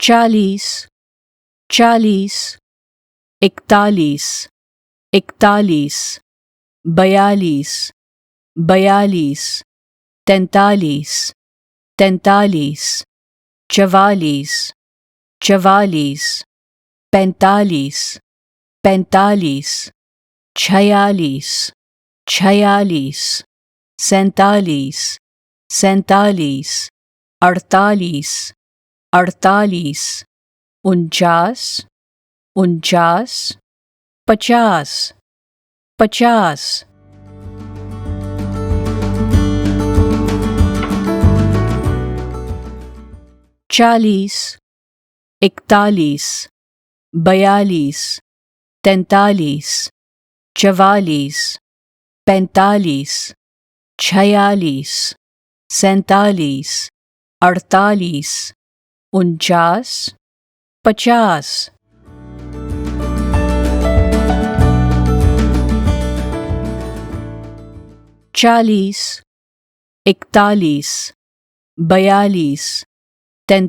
40, 40, 41, 41, 42, 42, 43, 43, 44, 44, 45, 45, 46, 46, 47, 47, 48, 48, 49, 49, 50, 50, 40, 41, 42, 43, 44, 45, 46, 47, 48, 49, 50, 40, 41, 42, 43, 44,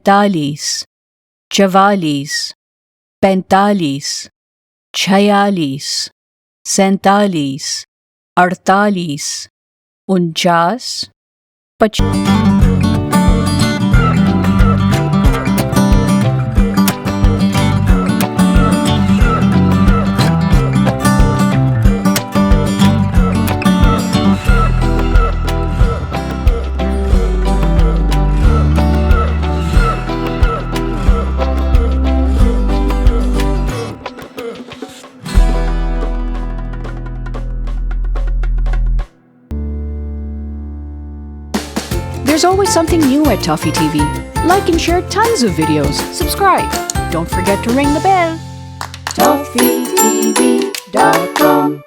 45, 46, 47, 48, 49, 50. There's always something new at Toffee TV. Like and share tons of videos. Subscribe. Don't forget to ring the bell. ToffeeTV.com